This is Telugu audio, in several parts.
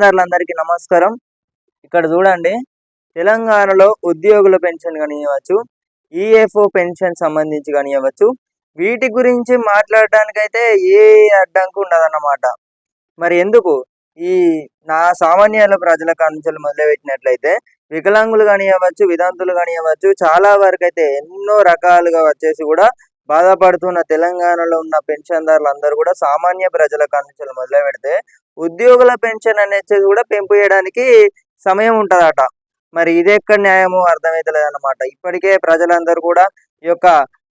అందరికీ నమస్కారం. ఇక్కడ చూడండి, తెలంగాణలో ఉద్యోగుల పెన్షన్ కానివ్వచ్చు, ఈఎఫ్ఓ పెన్షన్ సంబంధించి కానివ్వచ్చు, వీటి గురించి మాట్లాడడానికైతే ఏ అడ్డంకి ఉండదన్నమాట. మరి ఎందుకు ఈ సామాన్య ప్రజల కానుంచి మొదలుపెట్టినట్లయితే వికలాంగులు కానివ్వచ్చు, వితంతువులు కానివ్వచ్చు, చాలా వరకు అయితే ఎన్నో రకాలుగా వచ్చేసి కూడా బాధపడుతున్న తెలంగాణలో ఉన్న పెన్షన్దారులందరూ కూడా సామాన్య ప్రజల కానుంచి మొదలు పెడితే ఉద్యోగుల పెన్షన్ అనేది కూడా పెంపు చేయడానికి సమయం ఉంటదట. మరి ఇది ఎక్కడ న్యాయమో అర్థమైతలేదు అన్నమాట. ఇప్పటికే ప్రజలందరూ కూడా ఈ యొక్క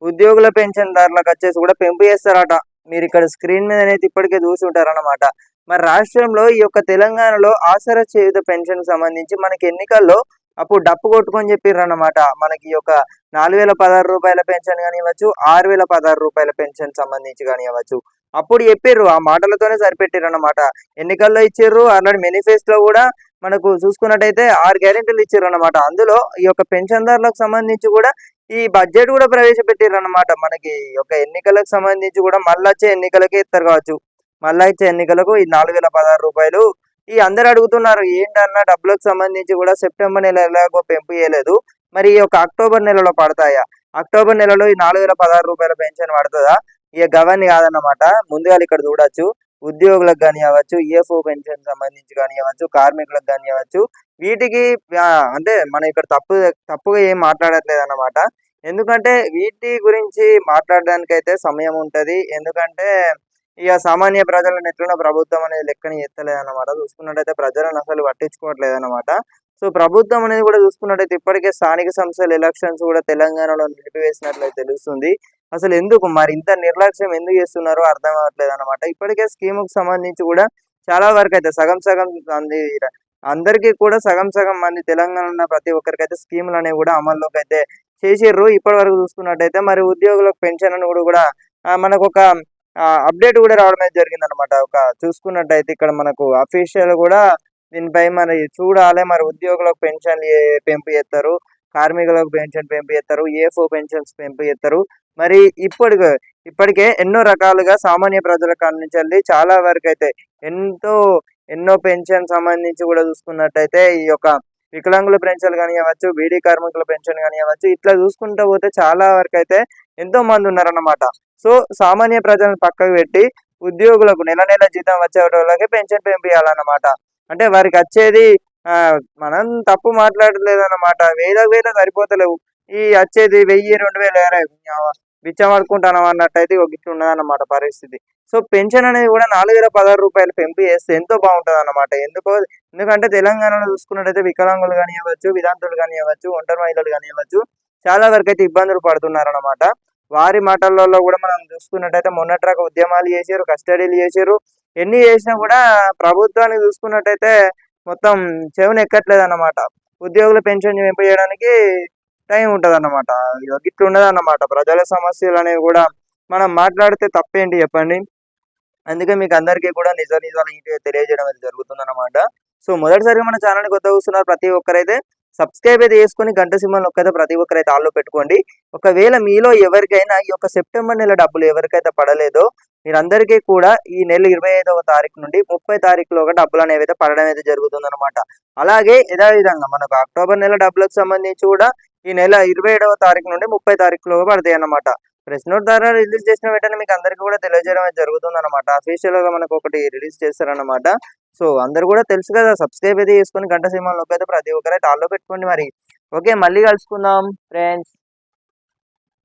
ఉద్యోగుల పెన్షన్దారులకు వచ్చేసి కూడా పెంపు చేస్తారట. మీరు ఇక్కడ స్క్రీన్ మీద అనేది ఇప్పటికే చూసి ఉంటారన్నమాట. మరి రాష్ట్రంలో ఈ యొక్క తెలంగాణలో ఆసరా చేయుత పెన్షన్ సంబంధించి మనకి ఎన్నికల్లో అప్పుడు డప్పు కొట్టుకొని చెప్పిర్రన్నమాట. మనకి ఈ యొక్క 4016 రూపాయల పెన్షన్ కానివ్వచ్చు, 6016 రూపాయల పెన్షన్ సంబంధించి కానివ్వచ్చు, అప్పుడు చెప్పిర్రు. ఆ మాటలతోనే సరిపెట్టిర్రు అన్నమాట. ఎన్నికల్లో ఇచ్చిర్రు, ఆల్రెడీ మేనిఫెస్టోలో కూడా మనకు చూసుకున్నట్టయితే 6 గ్యారెంటీలు ఇచ్చిర్రు అన్నమాట. అందులో ఈ యొక్క పెన్షన్దారులకు సంబంధించి కూడా ఈ బడ్జెట్ కూడా ప్రవేశపెట్టిర్రు అన్నమాట. మనకి ఒక ఎన్నికలకు సంబంధించి కూడా మళ్ళీ వచ్చే ఎన్నికలకే ఇస్తారు కావచ్చు. మళ్ళీ వచ్చే ఎన్నికలకు ఈ 4016 రూపాయలు ఈ అందరు అడుగుతున్నారు, ఏంటన్నా డబ్బులకు సంబంధించి కూడా సెప్టెంబర్ నెల ఎలాగో పెంపు చేయలేదు, మరి ఈ యొక్క అక్టోబర్ నెలలో పడతాయా? అక్టోబర్ నెలలో ఈ 4016 రూపాయల పెన్షన్ పడుతుందా? ఇక గవర్ని కాదన్నమాట. ముందుగా ఇక్కడ చూడొచ్చు, ఉద్యోగులకు కానివ్వచ్చు, ఈఎఫ్ఓ పెన్షన్ సంబంధించి కానివ్వచ్చు, కార్మికులకు కానివ్వచ్చు, వీటికి అంటే మనం ఇక్కడ తప్పుగా ఏం మాట్లాడట్లేదు అన్నమాట. ఎందుకంటే వీటి గురించి మాట్లాడడానికైతే సమయం ఉంటది. ఎందుకంటే ఇక సామాన్య ప్రజలను ఎట్లనో ప్రభుత్వం అనేది లెక్కని ఎత్తలేదన్నమాట. చూసుకున్నట్టయితే ప్రజలను అసలు పట్టించుకోవట్లేదు అన్నమాట. సో ప్రభుత్వం అనేది కూడా చూసుకున్నట్టయితే ఇప్పటికే స్థానిక సంస్థల ఎలక్షన్స్ కూడా తెలంగాణలో నిలిపివేసినట్లయితే తెలుస్తుంది. అసలు ఎందుకు మరి ఇంత నిర్లక్ష్యం ఎందుకు చేస్తున్నారో అర్థం అవ్వట్లేదు అనమాట. ఇప్పటికే స్కీముకు సంబంధించి కూడా చాలా వరకు అయితే సగం మంది అందరికీ కూడా సగం మంది తెలంగాణ ఉన్న ప్రతి ఒక్కరికైతే స్కీములు అనేవి కూడా అమల్లోకి అయితే చేసిర్రు. ఇప్పటి వరకు చూసుకున్నట్టయితే మరి ఉద్యోగులకు పెన్షన్ అని కూడా మనకు ఒక అప్డేట్ కూడా రావడం అయితే జరిగింది అనమాట. ఒక చూసుకున్నట్టయితే ఇక్కడ మనకు అఫీషియల్ కూడా దీనిపై మరి చూడాలి. మరి ఉద్యోగులకు పెన్షన్ పెంపు చేస్తారు, కార్మికులకు పెన్షన్ పెంపు చేస్తారు, ఏఎఫ్ఓ పెన్షన్స్ పెంపు చేస్తారు. మరి ఇప్పటికే ఎన్నో రకాలుగా సామాన్య ప్రజల కానుంచి చాలా వరకు అయితే ఎన్నో పెన్షన్ సంబంధించి కూడా చూసుకున్నట్టయితే ఈ యొక్క వికలాంగుల పెన్షన్ కానివ్వచ్చు, బీడీ కార్మికుల పెన్షన్ కానివ్వచ్చు, ఇట్లా చూసుకుంటూ పోతే చాలా వరకు అయితే ఎంతో మంది ఉన్నారన్నమాట. సో సామాన్య ప్రజలను పక్కకు పెట్టి ఉద్యోగులకు నెల జీతం వచ్చే వాళ్ళకి పెన్షన్ పెంపియాలన్నమాట. అంటే వారికి వచ్చేది మనం తప్పు మాట్లాడలేదన్నమాట. వేల సరిపోతలేవు. ఈ వచ్చేది 1000-2000 బిచ్చం పడుకుంటాను అన్నట్టయితే ఇట్లా ఉన్నదన్నమాట పరిస్థితి. సో పెన్షన్ అనేది కూడా 4016 రూపాయలు పెంపు చేస్తే ఎంతో బాగుంటుంది అన్నమాట. ఎందుకంటే తెలంగాణలో చూసుకున్నట్టయితే వికలాంగులు కానివ్వచ్చు, వితంతువులు కానివ్వచ్చు, ఒంటరి మహిళలు కానివ్వచ్చు, చాలా వరకు అయితే ఇబ్బందులు పడుతున్నారన్నమాట. వారి మాటలలో కూడా మనం చూసుకున్నట్టయితే మొన్నటి ఉద్యమాలు చేసారు, కస్టడీలు చేసారు. ఎన్ని చేసినా కూడా ప్రభుత్వాన్ని చూసుకున్నట్టయితే మొత్తం చెవును ఎక్కట్లేదు అన్నమాట. ఉద్యోగుల పెన్షన్ పెంపు చేయడానికి టైం ఉంటుంది అన్నమాట. ఇట్లా ఉండదు అన్నమాట. ప్రజల సమస్యలు అనేవి కూడా మనం మాట్లాడితే తప్పేంటి చెప్పండి. అందుకే మీకు అందరికీ కూడా నిజాలు తెలియజేయడం అనేది జరుగుతుంది అన్నమాట. సో మొదటిసారిగా మన ఛానల్ కొత్త చూస్తున్నారు ప్రతి ఒక్కరైతే సబ్స్క్రైబ్ అయితే చేసుకుని గంట సింబల్ నొక్కైతే ప్రతి ఒక్కరైతే ఆల్లో పెట్టుకోండి. ఒకవేళ మీలో ఎవరికైనా ఈ యొక్క సెప్టెంబర్ నెల డబ్బులు ఎవరికైతే పడలేదో మీరందరికీ కూడా ఈ నెల 25వ తారీఖు నుండి 30 తారీఖులోగా డబ్బులు అనేవి అయితే పడడం అయితే జరుగుతుంది అనమాట. అలాగే ఇదే విధంగా మనకు అక్టోబర్ నెల డబ్బులకు సంబంధించి కూడా ఈ నెల 27వ తారీఖు నుండి 30 తారీఖులోగా పడతాయి అన్నమాట. ప్రెస్ నోట్ ద్వారా రిలీజ్ చేసిన వెంటనే మీకు అందరికీ కూడా తెలియజేయడం అయితే జరుగుతుంది అనమాట. అఫీషియల్ గా మనకు ఒకటి రిలీజ్ చేస్తారనమాట. సో అందరు కూడా తెలుసు కదా, సబ్స్క్రైబ్ అయితే చేసుకొని గంట సింబల్ నొక్కైతే ప్రతి ఒక్కరైతే ఆల్లో పెట్టుకోండి. మరి ఓకే, మళ్ళీ కలుసుకుందాం ఫ్రెండ్స్.